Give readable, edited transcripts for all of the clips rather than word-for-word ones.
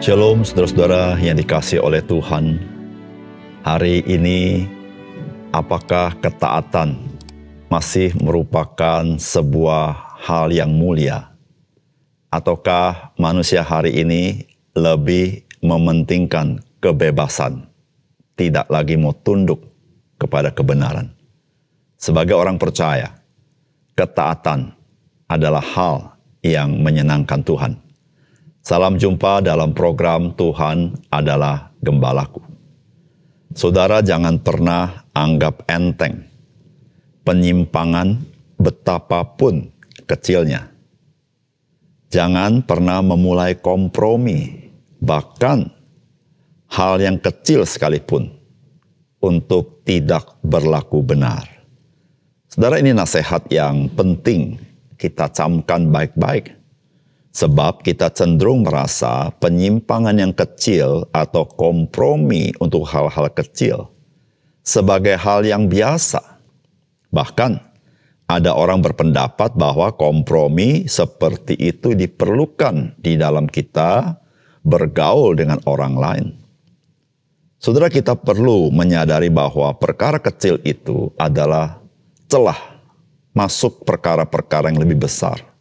Shalom saudara-saudara yang dikasihi oleh Tuhan. Hari ini apakah ketaatan masih merupakan sebuah hal yang mulia? Ataukah manusia hari ini lebih mementingkan kebebasan, tidak lagi mau tunduk kepada kebenaran? Sebagai orang percaya, ketaatan adalah hal yang menyenangkan Tuhan. Salam jumpa dalam program Tuhan adalah Gembalaku. Saudara jangan pernah anggap enteng penyimpangan betapapun kecilnya. Jangan pernah memulai kompromi, bahkan hal yang kecil sekalipun, untuk tidak berlaku benar. Saudara, ini nasihat yang penting kita camkan baik-baik. Sebab kita cenderung merasa penyimpangan yang kecil atau kompromi untuk hal-hal kecil sebagai hal yang biasa. Bahkan ada orang berpendapat bahwa kompromi seperti itu diperlukan di dalam kita bergaul dengan orang lain. Saudara, kita perlu menyadari bahwa perkara kecil itu adalah celah masuk perkara-perkara yang lebih besar.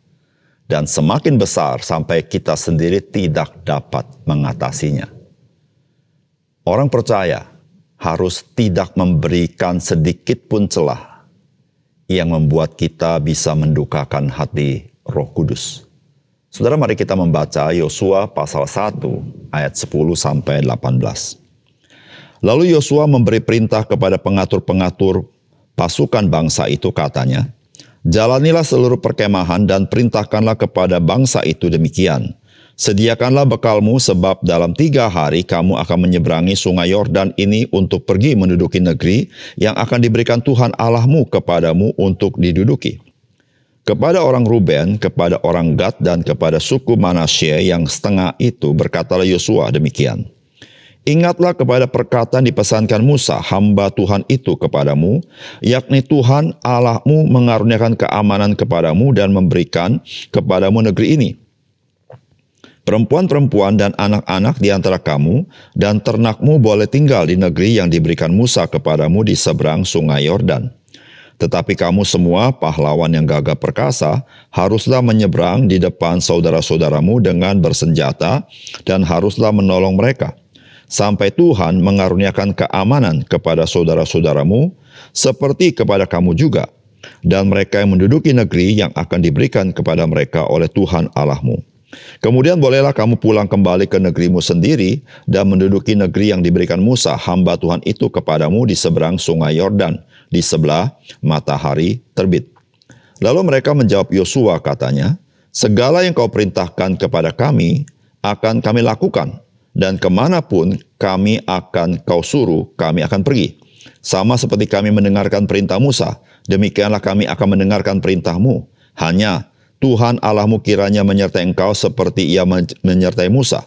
Dan semakin besar sampai kita sendiri tidak dapat mengatasinya. Orang percaya harus tidak memberikan sedikit pun celah yang membuat kita bisa mendukakan hati Roh Kudus. Saudara, mari kita membaca Yosua pasal 1 ayat 10 sampai 18. Lalu Yosua memberi perintah kepada pengatur-pengatur pasukan bangsa itu, katanya, "Jalanilah seluruh perkemahan dan perintahkanlah kepada bangsa itu demikian. Sediakanlah bekalmu sebab dalam 3 hari kamu akan menyeberangi sungai Yordan ini untuk pergi menduduki negeri yang akan diberikan Tuhan Allahmu kepadamu untuk diduduki. Kepada orang Ruben, kepada orang Gad, dan kepada suku Manasye yang setengah itu berkatalah Yosua demikian. Ingatlah kepada perkataan dipesankan Musa, hamba Tuhan itu kepadamu, yakni Tuhan Allahmu mengaruniakan keamanan kepadamu dan memberikan kepadamu negeri ini. Perempuan-perempuan dan anak-anak di antara kamu dan ternakmu boleh tinggal di negeri yang diberikan Musa kepadamu di seberang sungai Yordan. Tetapi kamu semua pahlawan yang gagah perkasa haruslah menyeberang di depan saudara-saudaramu dengan bersenjata dan haruslah menolong mereka. Sampai Tuhan mengaruniakan keamanan kepada saudara-saudaramu seperti kepada kamu juga, dan mereka yang menduduki negeri yang akan diberikan kepada mereka oleh Tuhan Allahmu. Kemudian bolehlah kamu pulang kembali ke negerimu sendiri dan menduduki negeri yang diberikan Musa, hamba Tuhan itu kepadamu di seberang sungai Yordan, di sebelah matahari terbit." Lalu mereka menjawab Yosua, katanya, "Segala yang kau perintahkan kepada kami akan kami lakukan. Dan kemanapun kami akan kau suruh, kami akan pergi. Sama seperti kami mendengarkan perintah Musa, demikianlah kami akan mendengarkan perintahmu. Hanya Tuhan Allahmu kiranya menyertai engkau seperti ia menyertai Musa.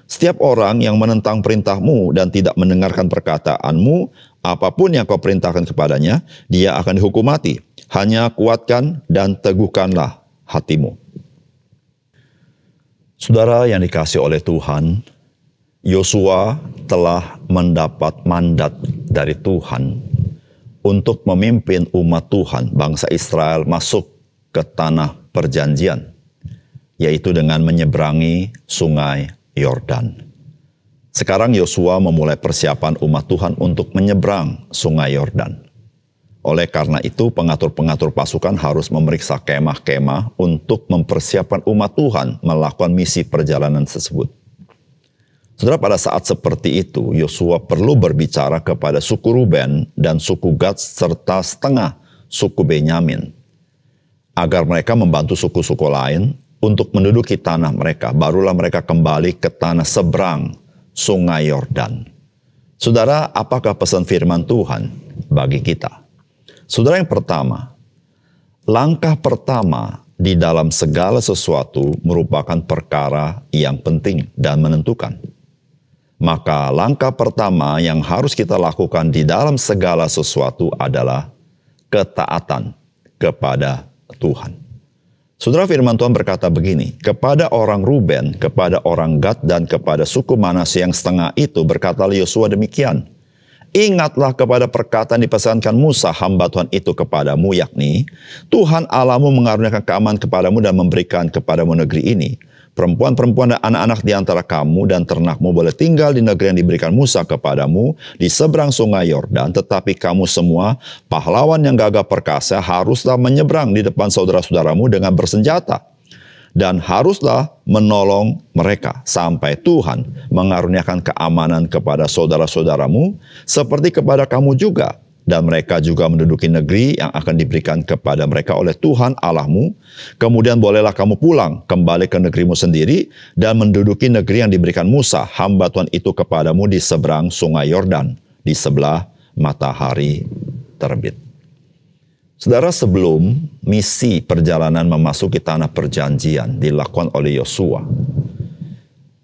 Setiap orang yang menentang perintahmu dan tidak mendengarkan perkataanmu, apapun yang kau perintahkan kepadanya, dia akan dihukum mati. Hanya kuatkan dan teguhkanlah hatimu." Saudara yang dikasihi oleh Tuhan, Yosua telah mendapat mandat dari Tuhan untuk memimpin umat Tuhan, bangsa Israel, masuk ke tanah perjanjian, yaitu dengan menyeberangi sungai Yordan. Sekarang Yosua memulai persiapan umat Tuhan untuk menyeberang sungai Yordan. Oleh karena itu, pengatur-pengatur pasukan harus memeriksa kemah-kemah untuk mempersiapkan umat Tuhan melakukan misi perjalanan tersebut. Saudara, pada saat seperti itu, Yosua perlu berbicara kepada suku Ruben dan suku Gad serta setengah suku Benyamin, agar mereka membantu suku-suku lain untuk menduduki tanah mereka. Barulah mereka kembali ke tanah seberang sungai Yordan. Saudara, apakah pesan firman Tuhan bagi kita? Saudara, yang pertama, langkah pertama di dalam segala sesuatu merupakan perkara yang penting dan menentukan. Maka langkah pertama yang harus kita lakukan di dalam segala sesuatu adalah ketaatan kepada Tuhan. Saudara, firman Tuhan berkata begini, kepada orang Ruben, kepada orang Gad, dan kepada suku Manasye yang setengah itu berkata Yosua demikian, ingatlah kepada perkataan dipesankan Musa hamba Tuhan itu kepadamu, yakni Tuhan Allahmu mengaruniakan keamanan kepadamu dan memberikan kepadamu negeri ini. Perempuan-perempuan dan anak-anak di antara kamu dan ternakmu boleh tinggal di negeri yang diberikan Musa kepadamu di seberang sungai Yordan. Tetapi kamu semua, pahlawan yang gagah perkasa, haruslah menyeberang di depan saudara-saudaramu dengan bersenjata. Dan haruslah menolong mereka sampai Tuhan mengaruniakan keamanan kepada saudara-saudaramu seperti kepada kamu juga. Dan mereka juga menduduki negeri yang akan diberikan kepada mereka oleh Tuhan Allahmu. Kemudian bolehlah kamu pulang kembali ke negerimu sendiri dan menduduki negeri yang diberikan Musa, hamba Tuhan itu kepadamu di seberang sungai Yordan, di sebelah matahari terbit. Saudara, sebelum misi perjalanan memasuki tanah perjanjian dilakukan oleh Yosua,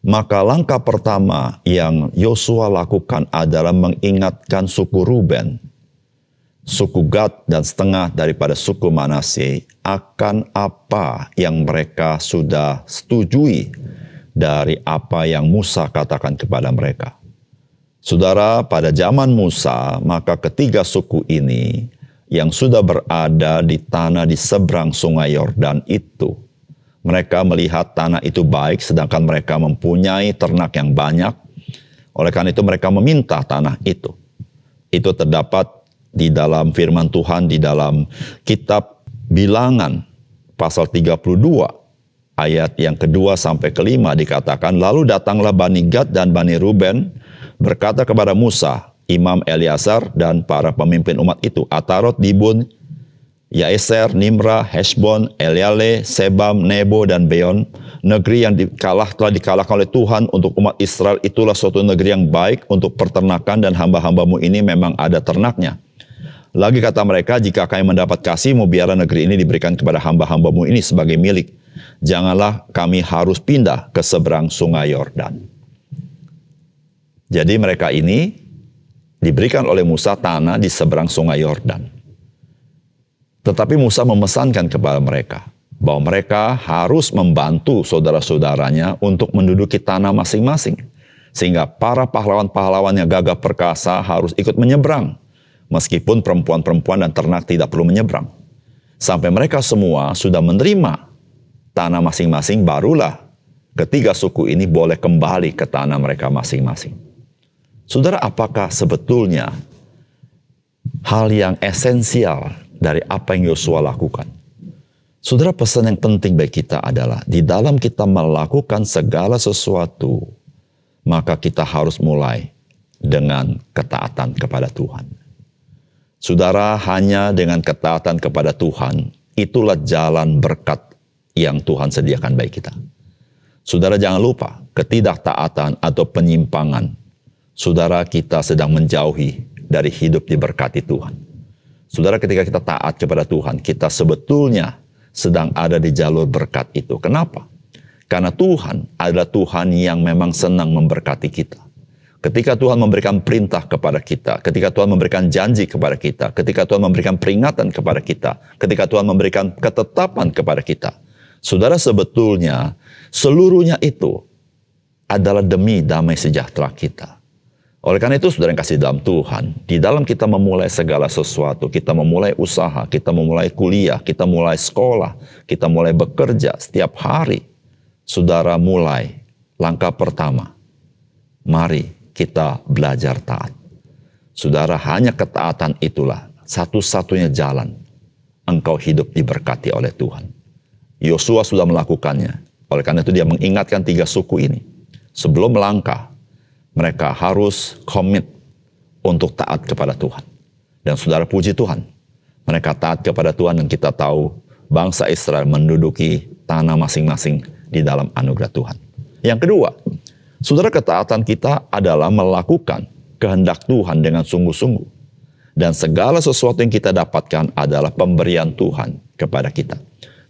maka langkah pertama yang Yosua lakukan adalah mengingatkan suku Ruben, suku Gad, dan setengah daripada suku Manasye akan apa yang mereka sudah setujui dari apa yang Musa katakan kepada mereka. Saudara, pada zaman Musa, maka ketiga suku ini yang sudah berada di tanah di seberang sungai Yordan itu, mereka melihat tanah itu baik, sedangkan mereka mempunyai ternak yang banyak. Oleh karena itu mereka meminta tanah itu. Itu terdapat di dalam firman Tuhan di dalam kitab Bilangan pasal 32 ayat yang kedua sampai kelima dikatakan, lalu datanglah Bani Gad dan Bani Ruben berkata kepada Musa, Imam Eleazar dan para pemimpin umat itu, Atarot, Dibun, Yaeser, Nimra, Heshbon, Eleale, Sebam, Nebo, dan Beon, negeri yang telah dikalahkan oleh Tuhan untuk umat Israel, itulah suatu negeri yang baik untuk peternakan dan hamba-hambamu ini memang ada ternaknya. Lagi kata mereka, jika kami mendapat kasih-Mu, biarlah negeri ini diberikan kepada hamba-hambamu ini sebagai milik. Janganlah kami harus pindah ke seberang sungai Yordan. Jadi mereka ini diberikan oleh Musa tanah di seberang sungai Yordan. Tetapi Musa memesankan kepada mereka bahwa mereka harus membantu saudara-saudaranya untuk menduduki tanah masing-masing. Sehingga para pahlawan-pahlawan yang gagah perkasa harus ikut menyeberang. Meskipun perempuan-perempuan dan ternak tidak perlu menyeberang. Sampai mereka semua sudah menerima tanah masing-masing, barulah ketiga suku ini boleh kembali ke tanah mereka masing-masing. Saudara, apakah sebetulnya hal yang esensial dari apa yang Yosua lakukan? Saudara, pesan yang penting bagi kita adalah di dalam kita melakukan segala sesuatu, maka kita harus mulai dengan ketaatan kepada Tuhan. Saudara, hanya dengan ketaatan kepada Tuhan, itulah jalan berkat yang Tuhan sediakan bagi kita. Saudara, jangan lupa, ketidaktaatan atau penyimpangan, saudara, kita sedang menjauhi dari hidup diberkati Tuhan. Saudara, ketika kita taat kepada Tuhan, kita sebetulnya sedang ada di jalur berkat itu. Kenapa? Karena Tuhan adalah Tuhan yang memang senang memberkati kita. Ketika Tuhan memberikan perintah kepada kita, ketika Tuhan memberikan janji kepada kita, ketika Tuhan memberikan peringatan kepada kita, ketika Tuhan memberikan ketetapan kepada kita, saudara, sebetulnya seluruhnya itu adalah demi damai sejahtera kita. Oleh karena itu, saudara yang kasih dalam Tuhan, di dalam kita memulai segala sesuatu, kita memulai usaha, kita memulai kuliah, kita mulai sekolah, kita mulai bekerja setiap hari, saudara, mulai langkah pertama, mari kita belajar taat. Saudara, hanya ketaatan itulah satu-satunya jalan engkau hidup diberkati oleh Tuhan. Yosua sudah melakukannya. Oleh karena itu dia mengingatkan tiga suku ini. Sebelum melangkah, mereka harus komit untuk taat kepada Tuhan. Dan saudara, puji Tuhan, mereka taat kepada Tuhan dan kita tahu bangsa Israel menduduki tanah masing-masing di dalam anugerah Tuhan. Yang kedua, saudara, ketaatan kita adalah melakukan kehendak Tuhan dengan sungguh-sungguh. Dan segala sesuatu yang kita dapatkan adalah pemberian Tuhan kepada kita.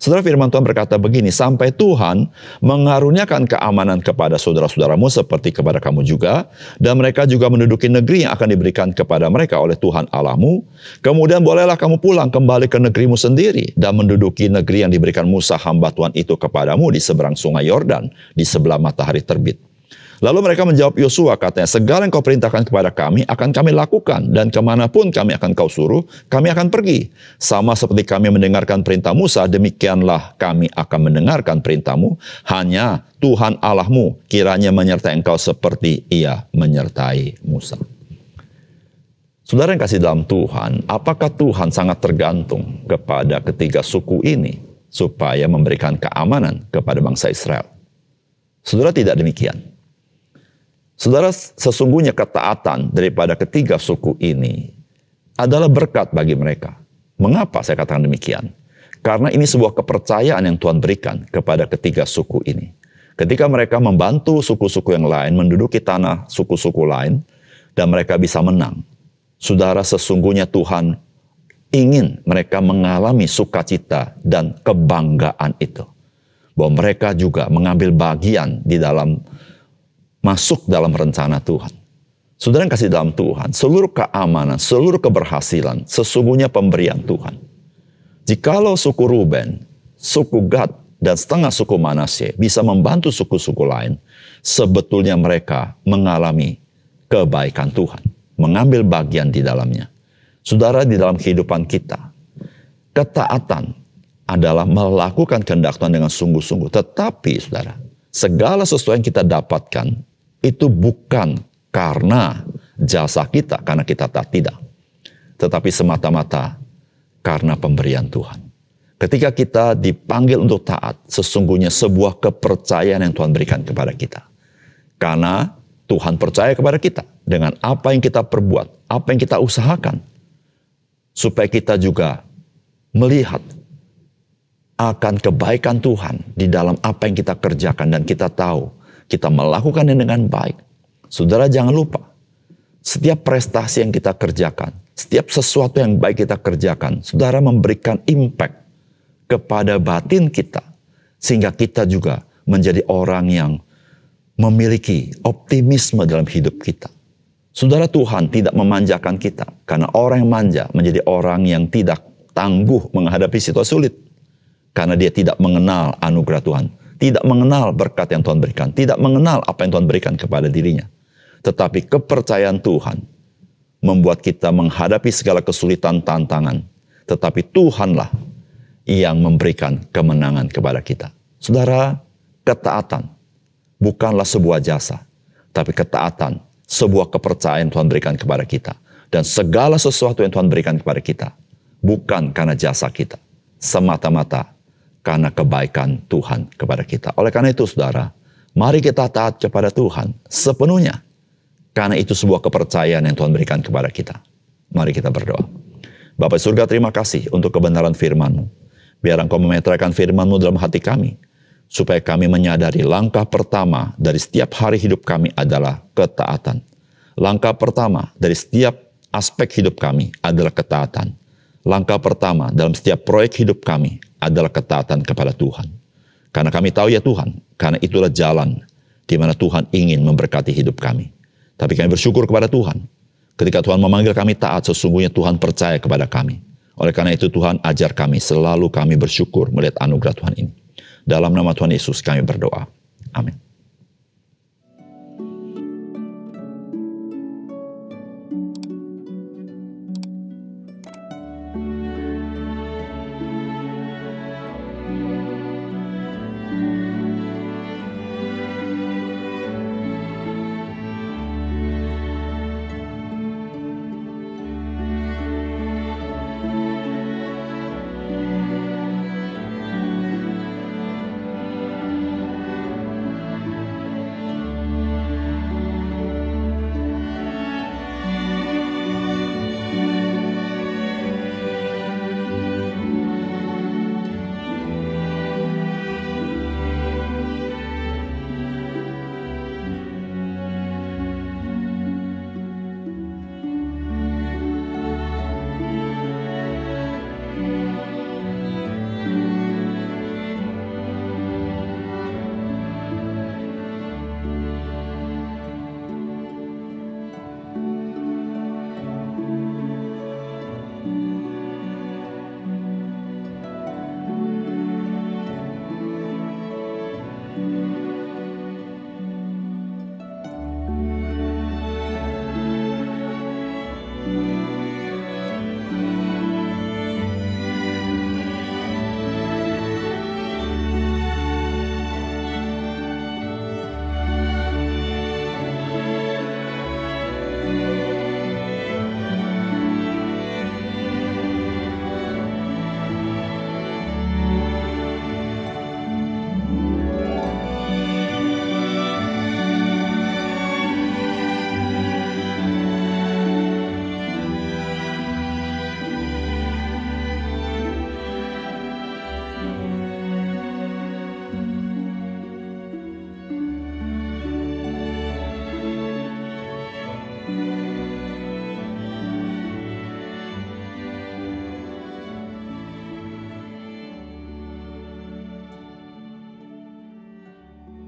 Saudara, firman Tuhan berkata begini, sampai Tuhan mengaruniakan keamanan kepada saudara-saudaramu seperti kepada kamu juga, dan mereka juga menduduki negeri yang akan diberikan kepada mereka oleh Tuhan Allahmu. Kemudian bolehlah kamu pulang kembali ke negerimu sendiri dan menduduki negeri yang diberikan Musa hamba Tuhan itu kepadamu di seberang sungai Yordan, di sebelah matahari terbit. Lalu mereka menjawab Yosua, katanya, segala yang kau perintahkan kepada kami akan kami lakukan, dan kemanapun kami akan kau suruh, kami akan pergi. Sama seperti kami mendengarkan perintah Musa, demikianlah kami akan mendengarkan perintahmu. Hanya Tuhan Allahmu kiranya menyertai engkau seperti ia menyertai Musa. Saudara yang kasih dalam Tuhan, apakah Tuhan sangat tergantung kepada ketiga suku ini supaya memberikan keamanan kepada bangsa Israel? Saudara, tidak demikian. Saudara, sesungguhnya ketaatan daripada ketiga suku ini adalah berkat bagi mereka. Mengapa saya katakan demikian? Karena ini sebuah kepercayaan yang Tuhan berikan kepada ketiga suku ini. Ketika mereka membantu suku-suku yang lain, menduduki tanah suku-suku lain, dan mereka bisa menang. Saudara, sesungguhnya Tuhan ingin mereka mengalami sukacita dan kebanggaan itu. Bahwa mereka juga mengambil bagian di dalam masuk dalam rencana Tuhan. Saudara yang kasih dalam Tuhan, seluruh keamanan, seluruh keberhasilan, sesungguhnya pemberian Tuhan. Jikalau suku Ruben, suku Gad, dan setengah suku Manasye bisa membantu suku-suku lain, sebetulnya mereka mengalami kebaikan Tuhan, mengambil bagian di dalamnya. Saudara, di dalam kehidupan kita, ketaatan adalah melakukan kehendak Tuhan dengan sungguh-sungguh. Tetapi, saudara, segala sesuatu yang kita dapatkan, itu bukan karena jasa kita, karena kita tidak. Tetapi semata-mata karena pemberian Tuhan. Ketika kita dipanggil untuk taat, sesungguhnya sebuah kepercayaan yang Tuhan berikan kepada kita. Karena Tuhan percaya kepada kita dengan apa yang kita perbuat, apa yang kita usahakan. Supaya kita juga melihat akan kebaikan Tuhan di dalam apa yang kita kerjakan, dan kita tahu kita melakukannya dengan baik. Saudara, jangan lupa, setiap prestasi yang kita kerjakan, setiap sesuatu yang baik kita kerjakan, saudara, memberikan impact kepada batin kita, sehingga kita juga menjadi orang yang memiliki optimisme dalam hidup kita. Saudara, Tuhan tidak memanjakan kita, karena orang yang manja menjadi orang yang tidak tangguh menghadapi situasi sulit. Karena dia tidak mengenal anugerah Tuhan, tidak mengenal berkat yang Tuhan berikan, tidak mengenal apa yang Tuhan berikan kepada dirinya. Tetapi kepercayaan Tuhan membuat kita menghadapi segala kesulitan, tantangan. Tetapi Tuhanlah yang memberikan kemenangan kepada kita. Saudara, ketaatan bukanlah sebuah jasa, tapi ketaatan sebuah kepercayaan Tuhan berikan kepada kita. Dan segala sesuatu yang Tuhan berikan kepada kita bukan karena jasa kita, semata-mata karena kebaikan Tuhan kepada kita. Oleh karena itu, saudara, mari kita taat kepada Tuhan sepenuhnya. Karena itu sebuah kepercayaan yang Tuhan berikan kepada kita. Mari kita berdoa. Bapa surga, terima kasih untuk kebenaran firman-Mu. Biar Engkau memeteraikan firman-Mu dalam hati kami, supaya kami menyadari langkah pertama dari setiap hari hidup kami adalah ketaatan. Langkah pertama dari setiap aspek hidup kami adalah ketaatan. Langkah pertama dalam setiap proyek hidup kami adalah ketaatan kepada Tuhan. Karena kami tahu ya Tuhan, karena itulah jalan di mana Tuhan ingin memberkati hidup kami. Tapi kami bersyukur kepada Tuhan. Ketika Tuhan memanggil kami taat, sesungguhnya Tuhan percaya kepada kami. Oleh karena itu Tuhan ajar kami, selalu kami bersyukur melihat anugerah Tuhan ini. Dalam nama Tuhan Yesus kami berdoa. Amin.